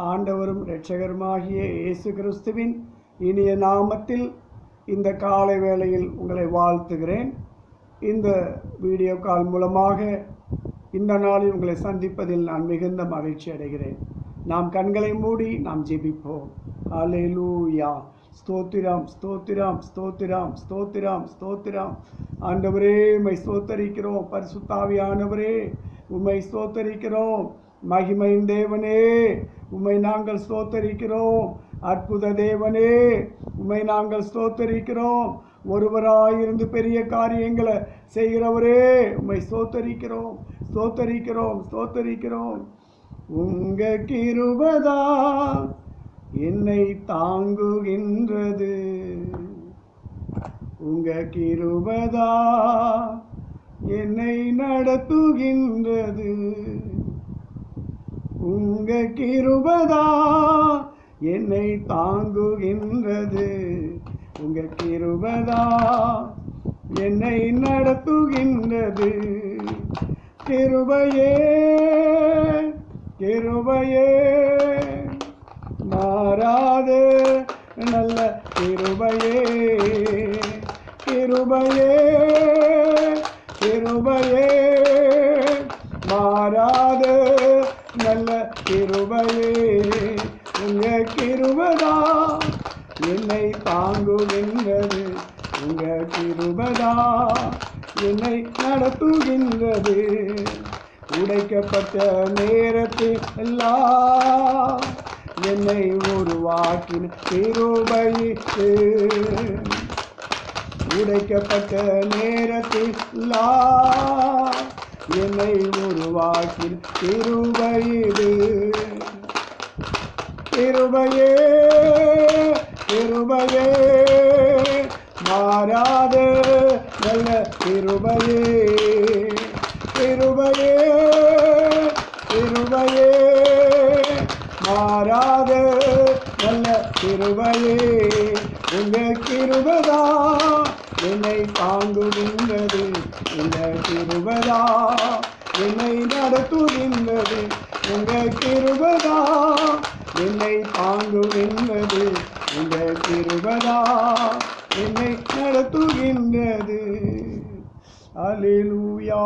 ஆண்டவரும் இரட்சகருமாகிய இயேசு கிறிஸ்துவின் இனிய நாமத்தில் இந்த காலை வேளையில் உங்களை வாழ்த்துகிறேன். இந்த வீடியோ கால் மூலமாக இந்த நாளில் உங்களை சந்திப்பதில் நான் மிகுந்த மகிழ்ச்சி அடைகிறேன். நாம் கண்களை மூடி நாம் ஜெபிப்போம். ஹல்லேலூயா. ஸ்தோத்திரம், ஸ்தோத்திரம், ஸ்தோத்திரம், ஸ்தோத்திரம், ஸ்தோத்திரம். ஆண்டவரே, உம்மை ஸ்தோத்தரிக்கிறோம். பரிசுத்த ஆவியானவரே, உம்மை ஸ்தோத்தரிக்கிறோம். மகிமையின் தேவனே, உம்மை நாங்கள் ஸ்தோத்தரிக்கிறோம். அற்புத தேவனே, உம்மை நாங்கள் ஸ்தோத்தரிக்கிறோம். ஒருவராயிருந்து பெரிய காரியங்களை செய்கிறவரே, உம்மை ஸ்தோத்தரிக்கிறோம், ஸ்தோத்தரிக்கிறோம், ஸ்தோத்தரிக்கிறோம். உங்க கிருபைதா என்னை தாங்குகின்றது, உங்க கிருபைதா என்னை நடத்துகின்றது, உங்க கிருபைதா என்னை தாங்குகின்றது, உங்க கிருபைதா என்னை நடத்துகின்றது. கிருபையே, கிருபையே, மாறாத நல்ல கிருபையே, கிருபையே, கிருபையே, மாறாத நல்ல கிருபையே, உங்க கிருபைதா என்னை தாங்குகின்றது, உங்க கிருபைதா என்னை நடத்துகின்றது. உடைக்கப்பட்ட நேரத்தில் எல்லாம் என்னை உருவாக்கின கிருபையே, உடைக்கப்பட்ட நேரத்தில் எல்லாம் என்னை உருவாக்கின கிருபையே, கிருபையே, கிருபையே, மாறாத நல்ல கிருபையே, கிருபையே, கிருபையே, மாறாத நல்ல கிருபையே, உங்க கிருபைதா என்னை தாங்குகின்றது, உங்க கிருபைதா என்னை நடத்துகின்றது, உங்க கிருபைதா என்னை தாங்குகின்றது, உங்க கிருபைதா என்னை நடத்துகின்றது. அல்லேலூயா,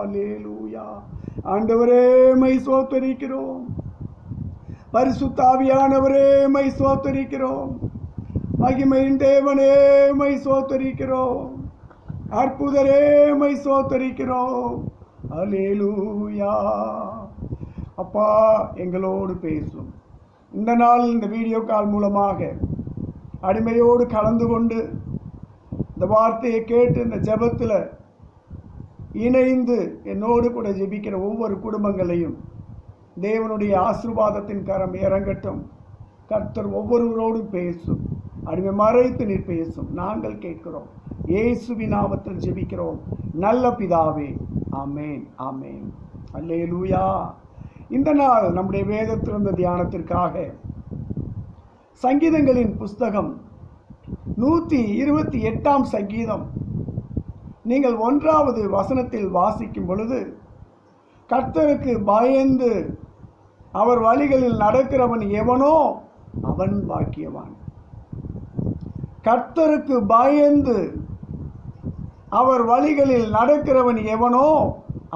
அல்லேலூயா. ஆண்டவரே, உம்மை ஸ்தோத்தரிக்கிறோம். பரிசுத்த ஆவியானவரே, உம்மை ஸ்தோத்தரிக்கிறோம். மகிமையின் தேவனே, உம்மை ஸ்தோத்தரிக்கிறோம். அற்புதரே, உம்மை ஸ்தோத்தரிக்கிறோம். அல்லேலூயா. அப்பா, எங்களோடு பேசும். இந்த நாள் இந்த வீடியோ கால் மூலமாக அடிமையோடு கலந்து கொண்டு இந்த வார்த்தையை கேட்டு இந்த ஜெபத்தில் இணைந்து என்னோடு கூட ஜெபிக்கிற ஒவ்வொரு குடும்பங்களையும் தேவனுடைய ஆசீர்வாதத்தின் கரம் இறங்கட்டும். கர்த்தர் ஒவ்வொருவரோடும் பேசும். அடிமை மறைத்து நீர் பேசும். நாங்கள் கேட்கிறோம். இயேசுவின் நாமத்தில் ஜெபிக்கிறோம் நல்ல பிதாவே. ஆமேன், ஆமேன். அல்லேலூயா. இந்த நாள் நம்முடைய வேதத்திலிருந்த தியானத்திற்காக சங்கீதங்களின் புஸ்தகம் 128ஆம் சங்கீதம் நீங்கள் 1வது வசனத்தில் வாசிக்கும் பொழுது, கர்த்தருக்கு பயந்து அவர் வழிகளில் நடக்கிறவன் எவனோ அவன் பாக்கியவான். கர்த்தருக்கு பயந்து அவர் வழிகளில் நடக்கிறவன் எவனோ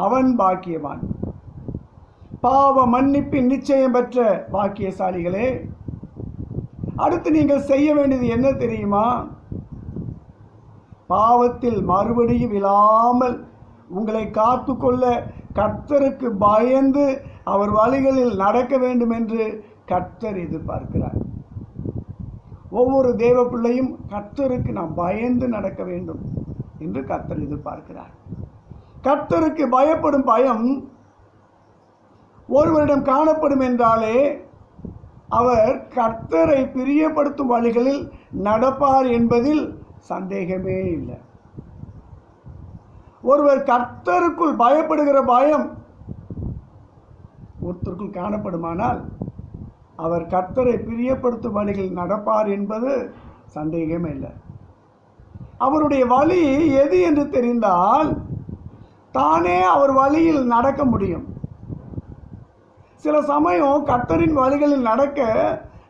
அவன் பாக்கியவான். பாவ மன்னிப்பின் நிச்சயம் பெற்ற பாக்கியசாலிகளே, அடுத்து நீங்கள் செய்ய வேண்டியது என்ன தெரியுமா? பாவத்தில் மறுபடியும் விழாமல் உங்களை காத்து கொள்ள கர்த்தருக்கு பயந்து அவர் வழிகளில் நடக்க வேண்டும் என்று கர்த்தர் எதிர்பார்க்கிறார். ஒவ்வொரு தேவ பிள்ளையும் கர்த்தருக்கு நாம் பயந்து நடக்க வேண்டும் என்று கர்த்தர் எதிர்பார்க்கிறார். கர்த்தருக்கு பயப்படும் பயம் ஒருவரிடம் காணப்படும் என்றாலே அவர் கர்த்தரை பிரியப்படுத்தும் வழிகளில் நடப்பார் என்பதில் சந்தேகமே இல்லை. ஒருவர் கர்த்தருக்குள் பயப்படுகிற பயம் ஒருத்தருக்குள் காணப்படுமானால் அவர் கர்த்தரை பிரியப்படுத்தும் வழிகளில் நடப்பார் என்பது சந்தேகமே இல்லை. அவருடைய வழி எது என்று தெரிந்தால் தானே அவர் வழியில் நடக்க முடியும். சில சமயம் கர்த்தரின் வழிகளில் நடக்க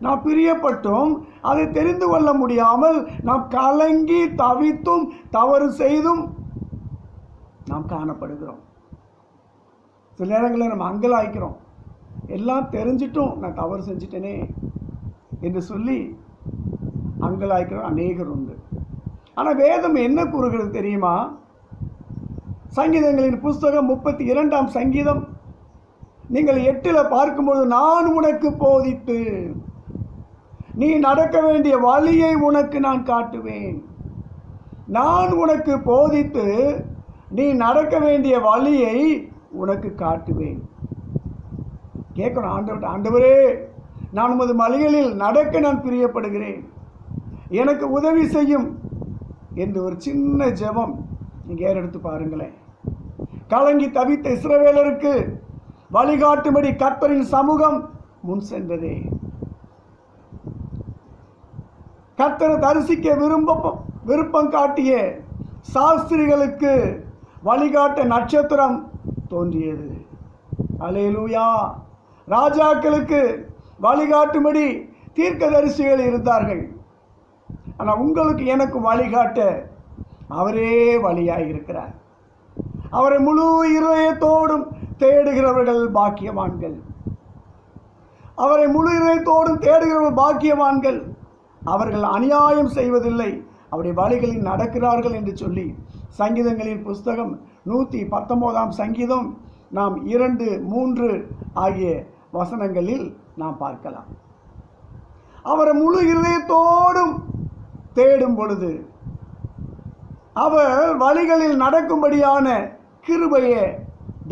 நாம் பிரியப்பட்டும் அதை தெரிந்து கொள்ள முடியாமல் நாம் கலங்கி தவித்தும் தவறு செய்தும் நாம் காணப்படுகிறோம். சில நேரங்களில் நம்ம அங்கலாய்க்கிறோம், எல்லாம் தெரிஞ்சிட்டும் நான் தவறு செஞ்சிட்டேனே என்று சொல்லி அங்கலாய்க்கிறோம் அநேகர் உண்டு. ஆனால் வேதம் என்ன கூறுகிறது தெரியுமா? சங்கீதங்களின் புஸ்தகம் 32ஆம் சங்கீதம் நீங்கள் 8 பார்க்கும்போது, நான் உனக்கு போதித்து நீ நடக்க வேண்டிய வழியை உனக்கு நான் காட்டுவேன். நான் உனக்கு போதித்து நீ நடக்க வேண்டிய வழியை உனக்கு காட்டுவேன். கேட்கணும் ஆண்டவர்கிட்ட, ஆண்டவரே நான் உமது வழிகளில் நடக்க நான் பிரியப்படுகிறேன், எனக்கு உதவி செய்யும் என்று ஒரு சின்ன ஜெபம் நீங்கள் ஏறெடுத்து பாருங்களேன். கலங்கி தவித்த இஸ்ரவேலருக்கு வழிகாட்டும்படி கர்த்தரின் சமூகம் முன் சென்றதே. கர்த்தரை தரிசிக்க விருப்பம் காட்டிய சாஸ்திரிகளுக்கு வழிகாட்ட நட்சத்திரம் தோன்றியது. அல்லேலூயா. ராஜாக்களுக்கு வழிகாட்டும்படி தீர்க்கதரிசிகள் இருந்தார்கள். ஆனால் உங்களுக்கு எனக்கு வழிகாட்ட அவரே வழியாக இருக்கிறார். அவரை முழு இருதயத்தோடும் தேடுகிறவர்கள் பாக்கியவான்கள். அவரை முழு இருதயத்தோடும் தேடுகிறவர்கள் பாக்கியவான்கள். அவர்கள் அநியாயம் செய்வதில்லை, அவருடைய வழிகளில் நடக்கிறார்கள் என்று சொல்லி சங்கீதங்களின் புஸ்தகம் 119ஆம் சங்கீதம் நாம் 2, 3 ஆகிய வசனங்களில் நாம் பார்க்கலாம். அவரை முழு இருதயத்தோடும் தேடும் பொழுது அவர் வழிகளில் நடக்கும்படியான கிருபையை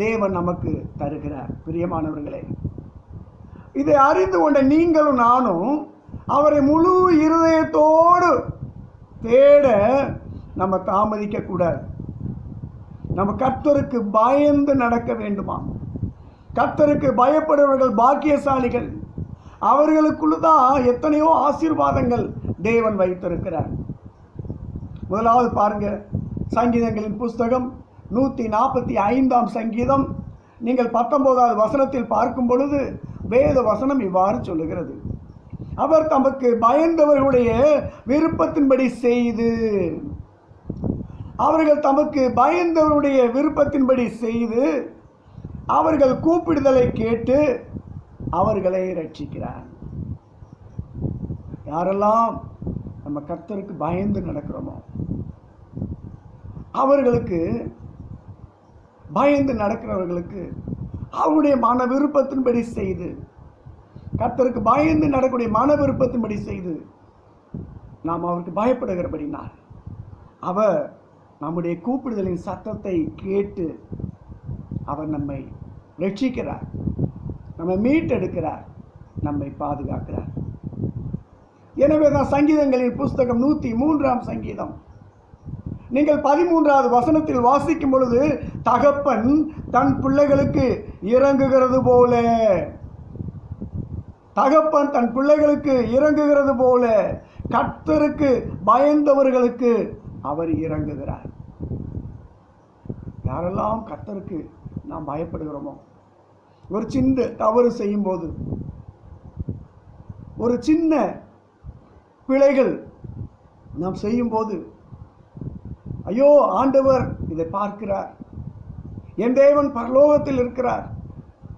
தேவன் நமக்கு தருகிறார். பிரியமானவர்களே, இதை அறிந்து கொண்ட நீங்களும் நானும் அவரை முழு இருதயத்தோடு தேட நம்ம தாமதிக்க கூடாது. நம்ம கர்த்தருக்கு பயந்து நடக்க வேண்டுமா? கர்த்தருக்கு பயப்படுபவர்கள் பாக்கியசாலிகள். அவர்களுக்குள்ள தான் எத்தனையோ ஆசீர்வாதங்கள் தேவன் வைத்திருக்கிறார். முதலாவது பாருங்க, சங்கீதங்களின் புஸ்தகம் 145ஆம் சங்கீதம் நீங்கள் 19வது வசனத்தில் பார்க்கும் பொழுது வேத வசனம் இவ்வாறு சொல்லுகிறது, அவர் தமக்கு பயந்தவர்களுடைய விருப்பத்தின்படி செய்து, அவர்கள் தமக்கு பயந்தவருடைய விருப்பத்தின்படி செய்து அவர்கள் கூப்பிடுதலை கேட்டு அவர்களை ரட்சிக்கிறார். யாரெல்லாம் நம்ம கர்த்தருக்கு பயந்து நடக்கிறோமோ அவர்களுக்கு, பயந்து நடக்கிறவர்களுக்கு அவருடைய மன விருப்பத்தின்படி செய்து, கர்த்தருக்கு பயந்து நடக்கூடிய மன விருப்பத்தின்படி செய்து நாம் அவருக்கு பயப்படுகிறபடினால் அவர் நம்முடைய கூப்பிடுதலின் சத்தத்தை கேட்டு அவர் நம்மை ரட்சிக்கிறார், நம்மை மீட்டெடுக்கிறார், நம்மை பாதுகாக்கிறார். எனவே தான் சங்கீதங்களின் புஸ்தகம் 103ஆம் சங்கீதம் நீங்கள் 13வது வசனத்தில் வாசிக்கும் பொழுது, தகப்பன் தன் பிள்ளைகளுக்கு இறங்குகிறது போல, தகப்பன் தன் பிள்ளைகளுக்கு இறங்குகிறது போல கர்த்தருக்கு பயந்தவர்களுக்கு அவர் இறங்குகிறார். யாரெல்லாம் கர்த்தருக்கு நாம் பயப்படுகிறோமோ, ஒரு சின்ன தவறு செய்யும் போது, ஒரு சின்ன பிழைகள் நாம் செய்யும்போது, ஐயோ ஆண்டவர் இதை பார்க்கிறார், என் தேவன் பரலோகத்தில் இருக்கிறார்,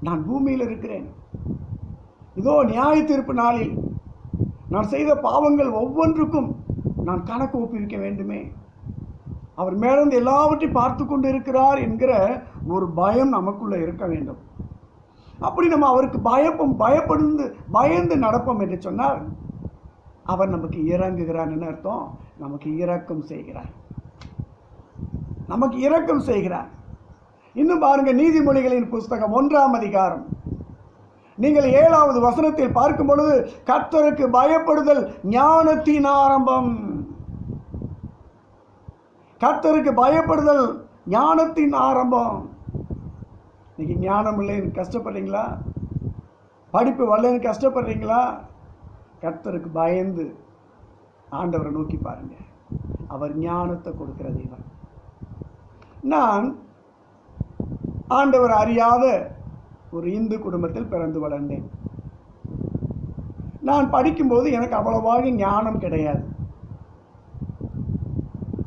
நான் பூமியில் இருக்கிறேன், இதோ நியாய தீர்ப்பு நாளில் நான் செய்த பாவங்கள் ஒவ்வொன்றுக்கும் நான் கணக்கு ஒப்பிருக்க வேண்டுமே, அவர் மேலிருந்து எல்லாவற்றையும் பார்த்து கொண்டு இருக்கிறார் என்கிற ஒரு பயம் நமக்குள்ள இருக்க வேண்டும். அப்படி நம்ம அவருக்கு பயந்து நடப்போம் என்று சொன்னால் அவர் நமக்கு இறங்குகிறார். என்ன அர்த்தம்? நமக்கு இரக்கம் செய்கிறார், நமக்கு இரக்கம் செய்கிறார். இன்னும் பாருங்க, நீதிமொழிகளின் புஸ்தகம் 1ஆம் அதிகாரம் நீங்கள் 7வது வசனத்தில் பார்க்கும் பொழுது, கர்த்தருக்கு பயப்படுதல் ஞானத்தின் ஆரம்பம். கர்த்தருக்கு பயப்படுதல் ஞானத்தின் ஆரம்பம். இன்னைக்கு ஞானம் இல்லைன்னு கஷ்டப்படுறீங்களா? படிப்பு வரலன்னு கஷ்டப்படுறீங்களா? கர்த்தருக்கு பயந்து ஆண்டவரை நோக்கி பாருங்க, அவர் ஞானத்தை கொடுக்கிற தெய்வம். நான் ஆண்டவர் அறியாத ஒரு இந்து குடும்பத்தில் பிறந்து வளர்ந்தேன். நான் படிக்கும்போது எனக்கு அவ்வளவாக ஞானம் கிடையாது.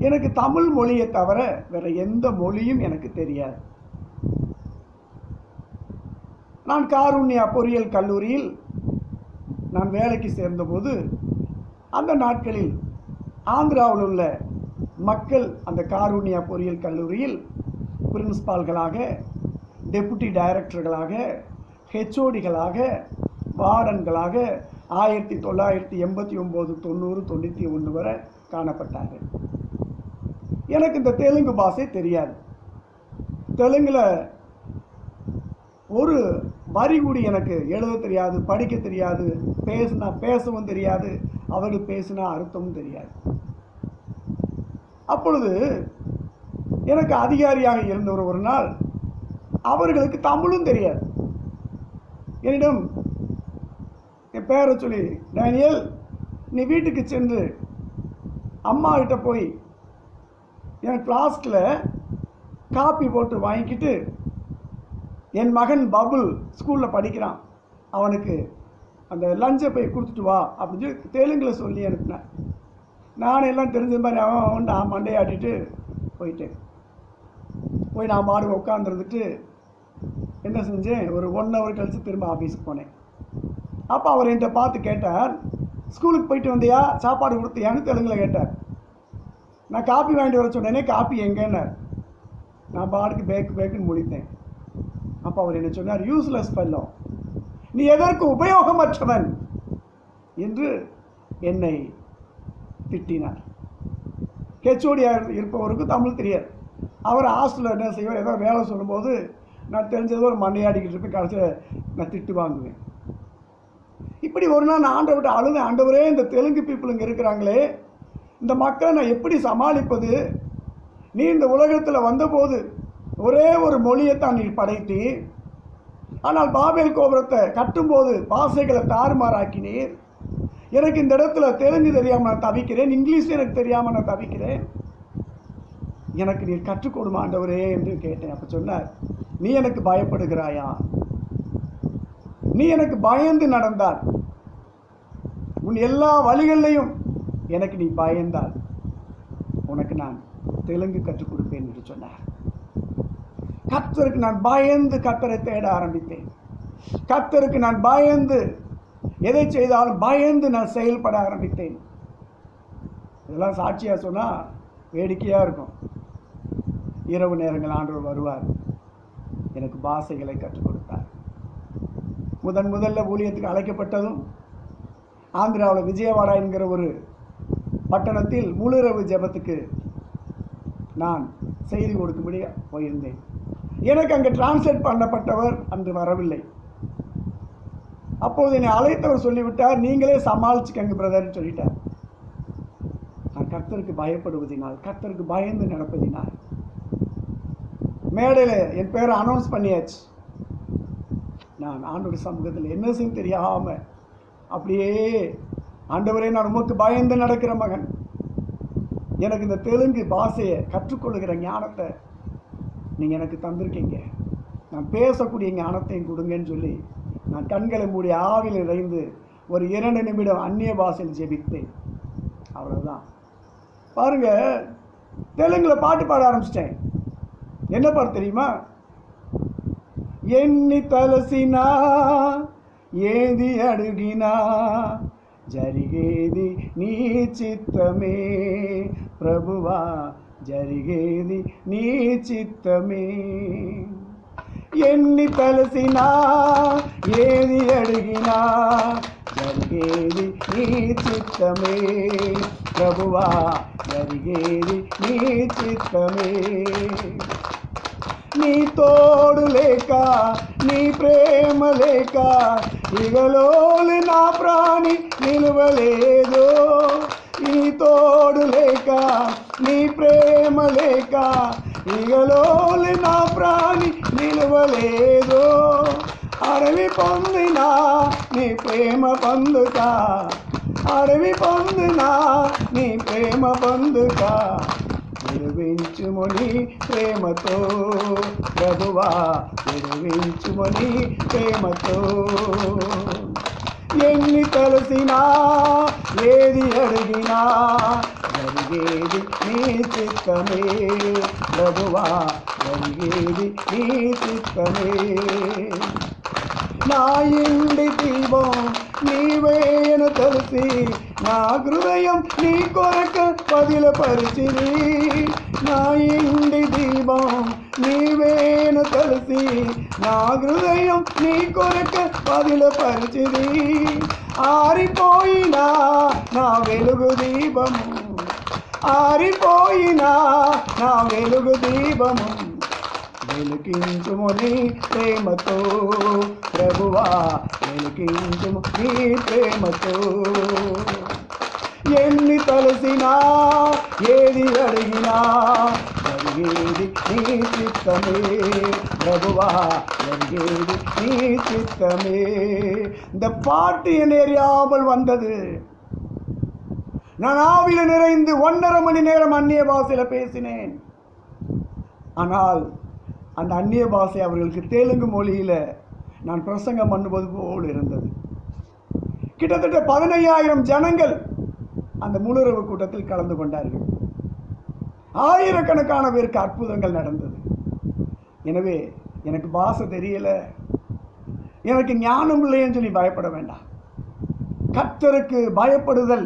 எனக்கு தமிழ் மொழியை தவிர வேற எந்த மொழியும் எனக்கு தெரியாது. நான் காருண்யா பொறியியல் கல்லூரியில் நான் வேலைக்கு சேர்ந்தபோது அந்த நாட்களில் ஆந்திராவில் உள்ள மக்கள் அந்த காருண்யா பொறியியல் கல்லூரியில் பிரின்சிபால்களாக, டெபுட்டி டைரக்டர்களாக, ஹெச்ஓடிகளாக, வார்டன்களாக 1989, 90, 91 வரை காணப்பட்டார்கள். எனக்கு இந்த தெலுங்கு பாஷை தெரியாது. தெலுங்கில் ஒரு வரி கூடி எனக்கு எழுத தெரியாது, படிக்க தெரியாது, பேசவும் தெரியாது, அவர்கள் பேசினா அர்த்தமும் தெரியாது. அப்பொழுது எனக்கு அதிகாரியாக இருந்தவர் ஒரு நாள், அவர்களுக்கு தமிழும் தெரியாது, என்னிடம் என் பேரை சொல்லி, டேனியல், நீ வீட்டுக்கு சென்று அம்மா கிட்ட போய் என் ஃப்ளாஸ்கில் காப்பி போட்டு வாங்கிக்கிட்டு, என் மகன் பபுல் ஸ்கூலில் படிக்கிறான், அவனுக்கு அந்த லஞ்சை போய் கொடுத்துட்டு வா அப்படின்னு சொல்லி தெலுங்கில் சொல்லி அனுப்பினேன். நான் எல்லாம் தெரிஞ்ச மாதிரி அவன் நான் மண்டையாட்டிட்டு போயிட்டேன். போய் நான் மாடு உட்காந்துருந்துட்டு என்ன செஞ்சேன், ஒரு 1 hour கழித்து திரும்ப ஆஃபீஸுக்கு போனேன். அப்போ அவர் என்கிட்ட பார்த்து கேட்டார், ஸ்கூலுக்கு போயிட்டு வந்தியா, சாப்பாடு கொடுத்தியான்னு தெலுங்கில் கேட்டார். நான் காப்பி வாங்கிட்டு வர சொன்னேனே, காப்பி எங்கேன்னார். நான் பாடுக்கு பேக்குன்னு முடித்தேன். அப்போ அவர் என்ன சொன்னார், யூஸ்லெஸ் ஃபெல்லோ, நீ எதற்கு உபயோகமற்றவன் என்று என்னை திட்டினார். ஹெச்ஓடியாக இருப்பவருக்கு தமிழ் தெரியாது. அவர் ஹாஸ்டலில் என்ன செய்வார், ஏதோ வேலை சொல்லும்போது நான் தெரிஞ்சது ஒரு மண்டையாடிக்கிட்டு இருப்பேன், கடைசியில் நான் திட்டு வாங்குவேன். இப்படி ஒரு நாள் நான் ஆண்டவர்கிட்ட அழுதேன், ஆண்டவரே, இந்த தெலுங்கு பீப்புள் இங்கே இருக்கிறாங்களே, இந்த மக்களை நான் எப்படி சமாளிப்பது? நீ இந்த உலகத்தில் வந்தபோது ஒரே ஒரு மொழியைத்தான் நீ படைத்து, ஆனால் பாபேல் கோபுரத்தை கட்டும்போது பாஷைகளை தாறுமாறாக்கினீர். எனக்கு இந்த இடத்துல தெலுங்கு தெரியாமல் நான் தவிக்கிறேன், இங்கிலீஷ் எனக்கு தெரியாமல் நான் தவிக்கிறேன், எனக்கு நீர் கற்றுக் கொடுமா ஆண்டவரே என்று கேட்டேன். அப்போ சொன்னார், நீ எனக்கு பயப்படுகிறாயா? நீ எனக்கு பயந்து நடந்தால், உன் எல்லா வழிகளிலையும் எனக்கு நீ பயந்தால், உனக்கு நான் தெலுங்கு கற்றுக் கொடுப்பேன் என்று சொன்னார். கர்த்தருக்கு நான் பயந்து கர்த்தரை தேட ஆரம்பித்தேன். கர்த்தருக்கு நான் பயந்து எதை செய்தாலும் பயந்து நான் செயல்பட ஆரம்பித்தேன். இதெல்லாம் சாட்சியாக சொன்னால் வேடிக்கையாக இருக்கும். இரவு நேரங்கள் ஆண்டவர் வருவார், எனக்கு பாஷைகளை கற்றுக் கொடுத்தார். முதல்ல ஊழியத்துக்கு அழைக்கப்பட்டதும் ஆந்திராவில் விஜயவாடா என்கிற ஒரு பட்டணத்தில் முழுரவு ஜெபத்துக்கு நான் செய்தி கொடுக்கும்படி போயிருந்தேன். எனக்கு அங்கே டிரான்ஸ்லேட் பண்ணப்பட்டவர் அன்று வரவில்லை. அப்போது என்னை அழைத்தவர் சொல்லிவிட்டார், நீங்களே சமாளிச்சுக்கங்க பிரதர்ன்னு சொல்லிட்டார். நான் கர்த்தருக்கு பயப்படுவதினால், கர்த்தருக்கு பயந்து நடப்பதினால் மேடையில் என் பேரை அனௌன்ஸ் பண்ணியாச்சு. நான் ஆண்டவருடைய சமூகத்தில் என்ன செய்ய தெரியாமல் அப்படியே, ஆண்டவரே, நான் உமக்கு பயந்து நடக்கிற மகன், எனக்கு இந்த தெலுங்கு பாஷையை கற்றுக்கொள்ளுகிற ஞானத்தை நீங்கள் எனக்கு தந்திருக்கீங்க, நான் பேசக்கூடிய ஞானத்தையும் கொடுங்கன்னு சொல்லி நான் கண்களை மூடி ஆவியில் இறைந்து ஒரு 2 நிமிடம் அந்நிய பாஷையில் ஜெபித்தேன். அவ்வளோதான். பாருங்க, தெலுங்கில் பாட்டு பாட ஆரம்பிச்சிட்டேன். என்ன பாட்டு தெரியுமா? ఎన్ని తలసినా ఏది అడిగినా జరిగేది నీ చిత్తమే ప్రభువా, జరిగేది నీ చిత్తమే. ఎన్ని తలసినా ఏది అడిగినా జరిగేది నీ చిత్తమే ప్రభువా, జరిగేది నీ చిత్తమే. నీ తోడు లేక, నీ ప్రేమ లేక ఇగలోని నా ప్రాణి నిలవలేదు. నీ తోడు లేక, నీ ప్రేమ లేక ఇగలోని నా ప్రాణి నిలవలేదు. అడవి పొందినా నీ ప్రేమ పొందుక, అడవి పొందినా నీ ప్రేమ పొందుక, విడిపించుమని ప్రేమతో ప్రభువా విడిపించుమని ప్రేమతో ఎన్ని తలసినా ఏది అడిగినా జరిగేది నీ చిత్తమే ప్రభువా జరిగేది నీ చిత్తమే నా ఇంటి దీపం నీవేను తెలిసి నా హృదయం నీ కొరక పదిలపరిచిని నా ఇంటి దీపం నీవేను తెలిసి నా హృదయం నీ కొరక పదిలపరిచిని ఆరిపోయినా నా వెలుగు దీపము ఆరిపోయినా నా వెలుగు దీపము వెలిగించుము నీ ప్రేమతో ప్రభువా వెలిగించుము నీ ప్రేమతో ఎన్ని తలసినా ఏది అడిగినా జరిగేది నీ చిత్తమే ప్రభువా జరిగేది నీ చిత్తమే. இந்த பாட்டு என்னை அறியாமல் வந்தது. நான் ஆவியில் நிறைந்து 1.5 மணி நேரம் அந்நிய பாஷையில் பேசினேன். ஆனால் அந்த அந்நிய பாஷை அவர்களுக்கு தெலுங்கு மொழியில் நான் பிரசங்கம் பண்ணுவது போல் இருந்தது. கிட்டத்தட்ட 15,000 ஜனங்கள் அந்த முழுரவு கூட்டத்தில் கலந்து கொண்டார்கள். ஆயிரக்கணக்கான பேருக்கு அற்புதங்கள் நடந்தது. எனவே எனக்கு பாஷை தெரியல, எனக்கு ஞானம் இல்லைன்னு சொல்லி பயப்பட வேண்டாம். கர்த்தருக்கு பயப்படுதல்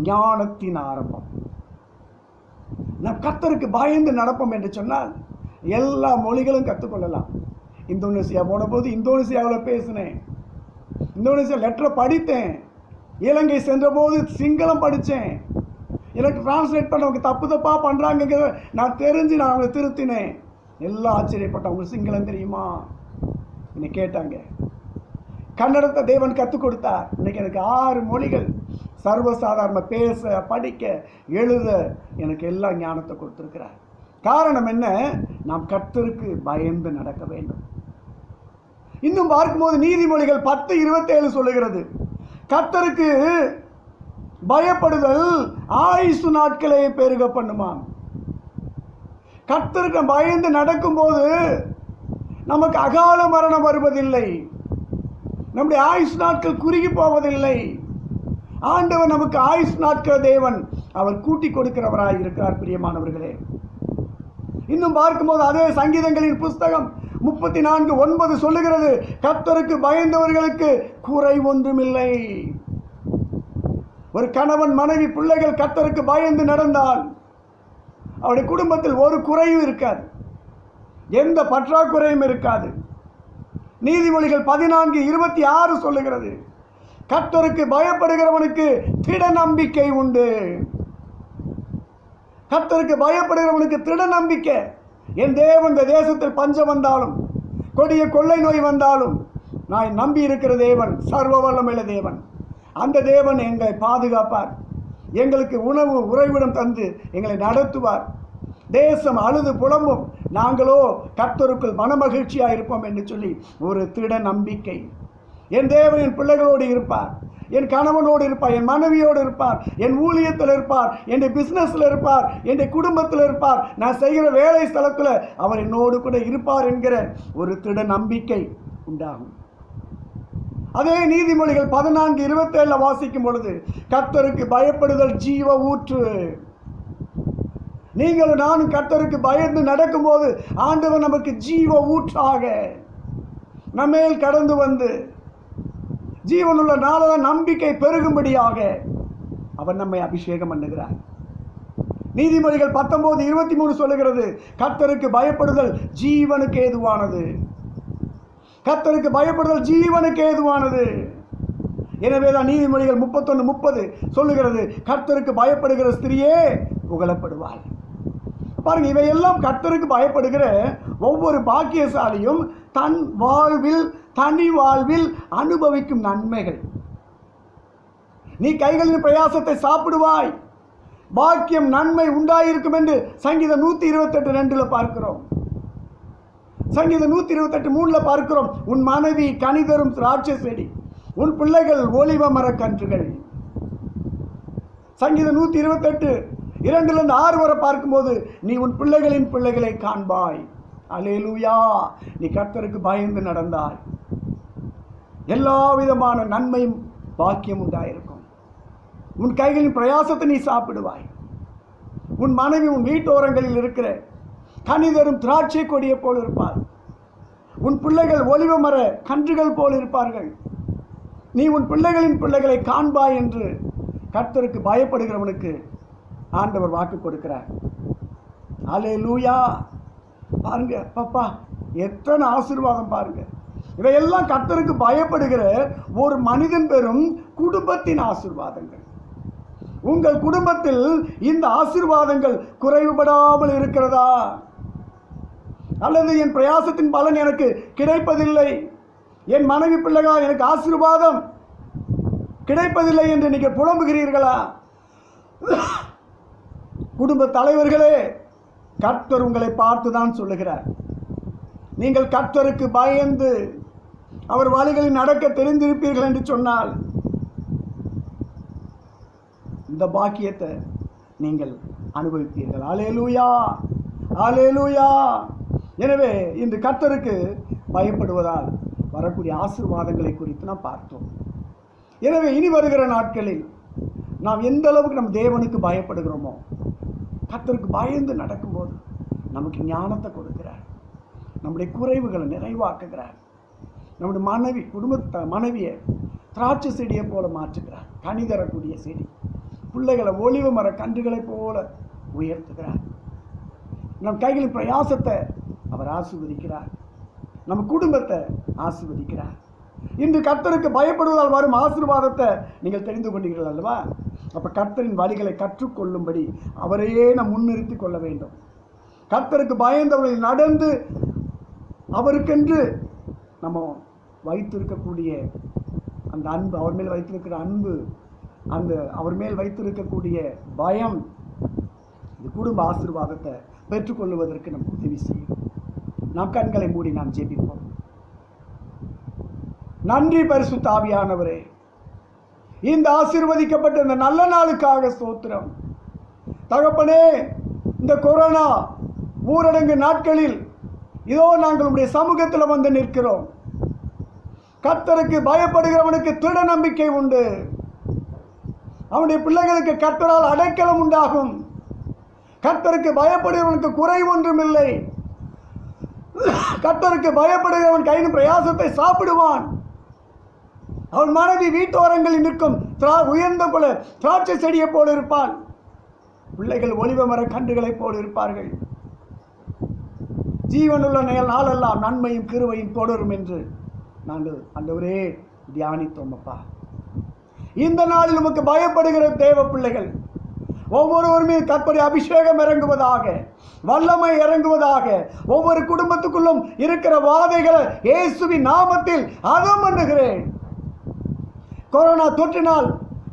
ஞானத்தின் ஆரம்பம். நாம் கர்த்தருக்கு பயந்து நடப்போம் என்று சொன்னால் எல்லா மொழிகளும் கற்றுக்கொள்ளலாம். இந்தோனேசியா போன போது இந்தோனேசியாவில் பேசினேன், இந்தோனேசியா லெட்டரை படித்தேன். இலங்கை சென்ற போது சிங்களம் படித்தேன். எனக்கு டிரான்ஸ்லேட் பண்ணவங்க தப்பு தப்பாக பண்ணுறாங்க நான் தெரிஞ்சு நான் அவங்களை திருத்தினேன். எல்லாம் ஆச்சரியப்பட்டேன். அவங்களுக்கு சிங்களம் தெரியுமா என்னை கேட்டாங்க. கன்னடத்தை தேவன் கற்றுக் கொடுத்தார். இன்னைக்கு எனக்கு 6 மொழிகள் சர்வசாதாரண பேச படிக்க எழுத எனக்கு எல்லா ஞானத்தை கொடுத்துருக்கிறார். காரணம் என்ன? நாம் கர்த்தருக்கு பயந்து நடக்க வேண்டும். இன்னும் பார்க்கும்போது நீதிமொழிகள் 10:27 சொல்லுகிறது, கர்த்தருக்கு பயப்படுதல் ஆயுசு நாட்களை பெருக பண்ணுமாம். கர்த்தருக்கு பயந்து நடக்கும்போது நமக்கு அகால மரணம் வருவதில்லை, நம்முடைய ஆயுசு நாட்கள் குறுகி போவதில்லை. ஆண்டவர் நமக்கு ஆயுசு நாட்கள் தேவன், அவர் கூட்டி கொடுக்கிறவராய் இருக்கிறார். பிரியமானவர்களே, இன்னும் பார்க்கும்போது அதே சங்கீதங்களின் புஸ்தகம் 34:9 சொல்லுகிறது, கர்த்தருக்கு பயந்தவர்களுக்கு குறை ஒன்றுமில்லை. ஒரு கணவன் மனைவி பிள்ளைகள் கர்த்தருக்கு பயந்து நடந்தால் அவருடைய குடும்பத்தில் ஒரு குறையும் இருக்காது, எந்த பற்றாக்குறையும் இருக்காது. நீதிமொழிகள் 14:26 சொல்லுகிறது, கர்த்தருக்கு பயப்படுகிறவனுக்கு திட நம்பிக்கை உண்டு. கர்த்தருக்கு பயப்படுகிறவனுக்கு திட நம்பிக்கை. என் தேவன் இந்த தேசத்தில் பஞ்சம் வந்தாலும் கொடிய கொள்ளை நோய் வந்தாலும் நான் நம்பி இருக்கிற தேவன் சர்வ வல்லமையுள்ள தேவன். அந்த தேவன் எங்களை பாதுகாப்பார், எங்களுக்கு உணவு உறைவிடம் தந்து எங்களை நடத்துவார். தேசம் அழுது புலம்பும், நாங்களோ கர்த்தருக்குள் மனமகிழ்ச்சியாக இருப்போம் என்று சொல்லி ஒரு திட நம்பிக்கை. என் தேவன் என் பிள்ளைகளோடு இருப்பார், என் கணவனோடு இருப்பார், என் மனைவியோடு இருப்பார், என் ஊழியத்தில் இருப்பார், என் பிஸ்னஸில் இருப்பார், என் குடும்பத்தில் இருப்பார், நான் செய்கிற வேலை ஸ்தலத்தில் அவர் என்னோடு கூட இருப்பார் என்கிற ஒரு திட நம்பிக்கை உண்டாகும். அதே நீதிமொழிகள் 14:27 வாசிக்கும் பொழுது, கர்த்தருக்கு பயப்படுதல் ஜீவ ஊற்று. நீங்களும் நானும் கர்த்தருக்கு பயந்து நடக்கும்போது ஆண்டவர் நமக்கு ஜீவ ஊற்றாக நம்மேல் கடந்து வந்து ஜீவனுள்ள நாள நம்பிக்கை பெருகும்படியாக அவர் நம்மை அபிஷேகம் பண்ணுகிறார். நீதிமொழிகள் 19:23 சொல்லுகிறது, கர்த்தருக்கு பயப்படுதல் ஜீவனுக்கு ஏதுவானது. கர்த்தருக்கு பயப்படுதல் ஜீவனுக்கு ஏதுவானது. எனவே தான் நீதிமொழிகள் 31:30 சொல்லுகிறது, கர்த்தருக்கு பயப்படுகிற ஸ்திரியே புகழப்படுவாள். பாருங்க, இவையெல்லாம் கர்த்தருக்கு பயப்படுகிற ஒவ்வொரு பாக்கியசாலியும் தன் வாழ்வில் தனி வாழ்வில் அனுபவிக்கும் நன்மைகள். நீ கைகளின் பிரயாசத்தை சாப்பிடுவாய், பாக்கியம் நன்மை உண்டாயிருக்கும் என்று சங்கீதம் 128:2 பார்க்கிறோம். சங்கீதம் 128:3 பார்க்கிறோம், உன் மனைவி கனிதரும் திராட்சை செடி, உன் பிள்ளைகள் ஒலிவ மரக்கன்றுகள். சங்கீதம் 128 2 6 வரை பார்க்கும்போது நீ உன் பிள்ளைகளின் பிள்ளைகளை காண்பாய். அல்லேலூயா. நீ கர்த்தருக்கு பயந்து நடந்தாய், எல்லா விதமான நன்மையும் பாக்கியம் உண்டாயிருக்கும். உன் கைகளின் பிரயாசத்தை நீ சாப்பிடுவாய். உன் மனைவி உன் வீட்டோரங்களில் இருக்கிற கனிதரும் திராட்சை கொடியை போல் இருப்பார். உன் பிள்ளைகள் ஒலிவ மர கன்றுகள் போல் இருப்பார்கள். நீ உன் பிள்ளைகளின் பிள்ளைகளை காண்பாய் என்று கர்த்தருக்கு பயப்படுகிறவனுக்கு ஆண்டவர் வாக்கு கொடுக்கிறார். அல்லேலூயா. பாருங்க பாப்பா, எத்தனை ஆசீர்வாதம் பாருங்க. இவையெல்லாம் கர்த்தருக்கு பயப்படுகிற ஒரு மனிதன் பெறும் குடும்பத்தின் ஆசீர்வாதங்கள். உங்கள் குடும்பத்தில் இந்த ஆசீர்வாதங்கள் குறைவுபடாமல் இருக்கிறதா? அல்லது என் பிரயாசத்தின் பலன் எனக்கு கிடைப்பதில்லை, என் மனைவி பிள்ளைகள் எனக்கு ஆசீர்வாதம் கிடைப்பதில்லை என்று நீங்கள் புலம்புகிறீர்களா? குடும்ப தலைவர்களே, கர்த்தர் உங்களை பார்த்துதான் சொல்லுகிறார். நீங்கள் கர்த்தருக்கு பயந்து அவர் வழிகளில் நடக்க தெரிந்திருப்பீர்கள் என்று சொன்னால் இந்த பாக்கியத்தை நீங்கள் அனுபவிப்பீர்கள். அல்லேலூயா, அல்லேலூயா. எனவே இன்று கர்த்தருக்கு பயப்படுவதால் வரக்கூடிய ஆசீர்வாதங்களை குறித்து நாம் பார்த்தோம். எனவே இனி வருகிற நாட்களில் நாம் எந்த அளவுக்கு நம் தேவனுக்கு பயப்படுகிறோமோ, கர்த்தருக்கு பயந்து நடக்கும்போது நமக்கு ஞானத்தை கொடுக்கிறார், நம்முடைய குறைவுகளை நிறைவாக்குகிறார், நம்முடைய மனைவியை திராட்சை செடியை போல மாற்றுகிறார், கனி தரக்கூடிய செடி, பிள்ளைகளை ஒலிவ மர கன்றுகளை போல உயர்த்துகிறார். நம் கைகளின் பிரயாசத்தை அவர் ஆசீர்வதிக்கிறார், நம்ம குடும்பத்தை ஆசீர்வதிக்கிறார். இன்று கர்த்தருக்கு பயப்படுவதால் வரும் ஆசீர்வாதத்தை நீங்கள் தெரிந்து கொண்டீர்கள் அல்லவா? அப்போ கர்த்தரின் வழிகளை கற்றுக்கொள்ளும்படி அவரையே நாம் முன்னிறுத்தி கொள்ள வேண்டும். கர்த்தருக்கு பயந்தவர்களில் நடந்து அவருக்கென்று நம்ம வைத்திருக்கக்கூடிய அந்த அன்பு, அவர் மேல் வைத்திருக்கிற அன்பு, அந்த அவர் மேல் வைத்திருக்கக்கூடிய பயம், இந்த குடும்ப ஆசீர்வாதத்தை பெற்றுக்கொள்வதற்கு நமக்கு உதவி செய்யும். நாம் கண்களை மூடி நாம் ஜெபிப்போம். நன்றி பரிசுத்த ஆவியானவரே, இந்த ஆசீர்வதிக்கப்பட்ட இந்த நல்ல நாளுக்காக ஸ்தோத்திரம். தகப்பனே, இந்த கொரோனா ஊரடங்கு நாட்களில் இதோ நாங்கள் உடைய சமூகத்தில் வந்து நிற்கிறோம். கர்த்தருக்கு பயப்படுகிறவனுக்கு திட நம்பிக்கை உண்டு. அவனுடைய பிள்ளைகளுக்கு கர்த்தரால் அடைக்கலம் உண்டாகும். கர்த்தருக்கு பயப்படுகிறவனுக்கு குறை ஒன்றும் இல்லை. கர்த்தருக்கு பயப்படுகிறவன் கையின் பிரயாசத்தை சாப்பிடுவான். அவன் மனைவி வீட்டோரங்களில் நிற்கும் உயர்ந்த போல திராட்சை செடியை போல இருப்பான். பிள்ளைகள் ஒலிவ மர கன்றுகளைப் போல் இருப்பார்கள். ஜீவனுள்ள நாளெல்லாம் நன்மையும் கிருபையும் தொடரும் என்று நாங்கள் ஆண்டவரே தியானித்தோம். அப்பா, இந்த நாளில் உமக்கு பயப்படுகிற தேவ பிள்ளைகள் ஒவ்வொருவர் மீது கர்த்தருடைய அபிஷேகம் இறங்குவதாக, வல்லமை இறங்குவதாக. ஒவ்வொரு குடும்பத்துக்குள்ளும் இருக்கிற வாதைகளை இயேசுவின் நாமத்தில் அதம் பண்ணுகிறேன். கொரோனா தொற்றினால்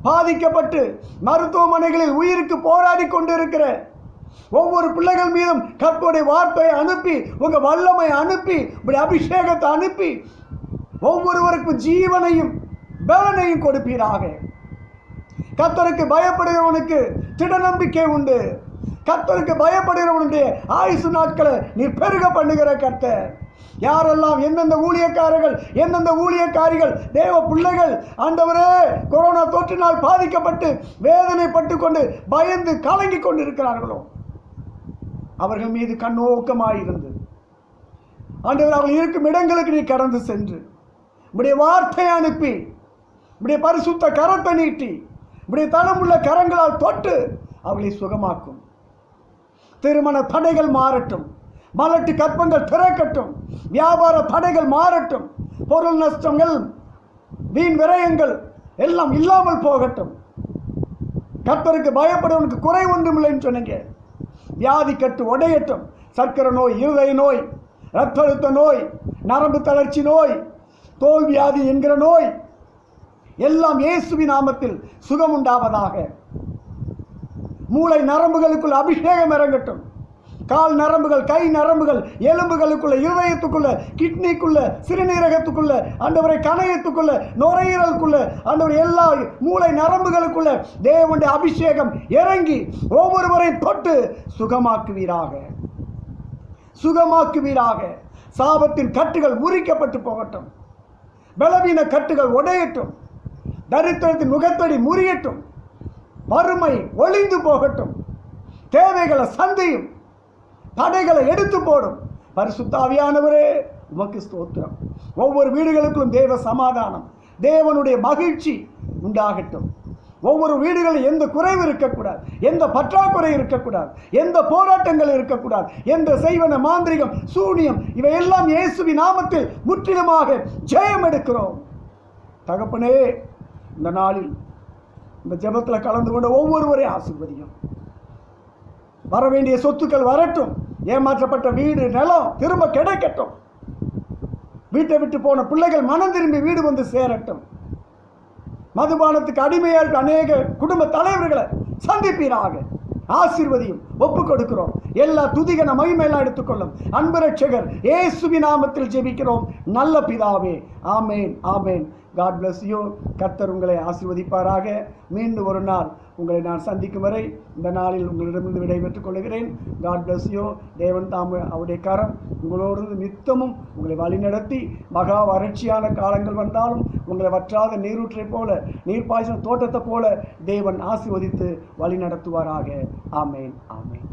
பாதிக்கப்பட்டு மருத்துவமனைகளில் உயிருக்கு போராடி கொண்டிருக்கிற ஒவ்வொரு பிள்ளைகள் மீதும் கர்த்தருடைய வார்த்தையை அனுப்பி, உங்க வல்லமை அனுப்பி, உங்களுடைய அபிஷேகத்தை அனுப்பி ஒவ்வொருவருக்கும் ஜீவனையும் பலனையும் கொடுப்பீராக. கர்த்தருக்கு பயப்படுகிறவனுக்கு திட நம்பிக்கை உண்டு. கர்த்தருக்கு பயப்படுகிறவனுடைய ஆயுசு நாட்களை நீர் பெருக பண்ணுகிற கர்த்தர். யாரெல்லாம் எந்தெந்த ஊழியக்காரர்கள், எந்தெந்த ஊழியக்காரிகள், தேவ பிள்ளைகள் ஆண்டவரே கொரோனா தொற்றினால் பாதிக்கப்பட்டு வேதனைப்பட்டு கொண்டு பயந்து கலங்கி கொண்டு இருக்கிறார்களோ, அவர்கள் மீது கண்ணோக்கமாயிருந்து ஆண்டவர் அவர்கள் இருக்கும் இடங்களுக்கு நீ கடந்து சென்று உம்முடைய வார்த்தையை அனுப்பி, உம்முடைய பரிசுத்த கரத்தை நீட்டி, உம்முடைய தனமுள்ள கரங்களால் தொட்டு அவர்களை சுகமாக்கும். திருமண தடைகள் மாறட்டும், மலட்டு கற்பங்கள் திறக்கட்டும், வியாபார தடைகள் மாறட்டும், பொருள் நஷ்டங்கள், வீண் விரயங்கள் எல்லாம் இல்லாமல் போகட்டும். கர்த்தருக்கு பயப்படுவனுக்கு குறை ஒன்றுமில்லைன்னு சொன்னீங்க. வியாதி கட்டு உடையட்டும். சர்க்கரை நோய், இருதய நோய், இரத்த அழுத்த நோய், நரம்பு தளர்ச்சி நோய், தோல் வியாதி என்கிற நோய் எல்லாம் இயேசுவின் நாமத்தில் சுகம் உண்டாவதாக. மூளை நரம்புகளுக்குள் அபிஷேகம் இறங்கட்டும். கால் நரம்புகள், கை நரம்புகள், எலும்புகளுக்குள்ள, இருதயத்துக்குள்ள, கிட்னிக்குள்ள, சிறுநீரகத்துக்குள்ள, ஆண்டவரை கணையத்துக்குள்ள, நுரையீரலுக்குள்ள, ஆண்டவர் எல்லா மூளை நரம்புகளுக்குள்ள தேவனுடைய அபிஷேகம் இறங்கி ஒவ்வொருவரை தொட்டு சுகமாக்குவீராக, சுகமாக்குவீராக. சாபத்தின் கட்டுகள் முறிக்கப்பட்டு போகட்டும், பலவீன கட்டுகள் உடையட்டும், தரித்திரத்தின் முகத்தடி முறியட்டும், வறுமை ஒளிந்து போகட்டும், தேவைகளை சந்தையும் தடைகளை எடுத்து போடும். பரிசுத்த ஆவியானவரே உமக்கு ஸ்தோத்திரம். ஒவ்வொரு வீடுகளுக்கும் தேவ சமாதானம், தேவனுடைய மகிழ்ச்சி உண்டாகட்டும். ஒவ்வொரு வீடுகளில் எந்த குறைவு இருக்கக்கூடாது, எந்த பற்றாக்குறை இருக்கக்கூடாது, எந்த போராட்டங்கள் இருக்கக்கூடாது, எந்த செய்வன, மாந்திரிகம், சூனியம் இவையெல்லாம் இயேசுவின் நாமத்தில் முற்றிலுமாக ஜெயம் எடுக்கிறோம். தகப்பனே, இந்த நாளில் இந்த ஜெபத்தில் கலந்து கொண்ட ஒவ்வொருவரையும் ஆசீர்வதியும். வரவேண்டிய சொத்துக்கள் வரட்டும், ஏமாற்றப்பட்ட வீடு நிலம் திரும்ப கிடைக்கட்டும், வீட்டை விட்டு போன பிள்ளைகள் மனம் திரும்பி வீடு வந்து சேரட்டும். மதுபானத்துக்கு அடிமையாக இருக்க அநேக குடும்ப தலைவர்களை சந்திப்பீராக, ஆசீர்வதியும். ஒப்பு கொடுக்கிறோம். எல்லா துதிகன மகிமையெல்லாம் எடுத்துக்கொள்ளும். அன்பு ரட்சகர் இயேசுவின் நாமத்தில் ஜெபிக்கிறோம் நல்ல பிதாவே. ஆமேன், ஆமேன். God bless you. கர்த்தர் உங்களை ஆசீர்வதிப்பாராக. மீண்டும் ஒரு நாள் உங்களை நான் சந்திக்கும் வரை இந்த நாளில் உங்களிடமிருந்து விடைபெற்றுக் கொள்கிறேன். God bless you. தேவன் தாம் அவருடைய கரம் உங்களோடு நித்தமும் உங்களை வழிநடத்தி, மகா வறட்சியான காலங்கள் வந்தாலும் உங்களை வற்றாத நீரூற்றை போல, நீர்ப்பாய்ச்சல் தோட்டத்தை போல தேவன் ஆசீர்வதித்து வழி நடத்துவாராக. ஆமேன், ஆமேன்.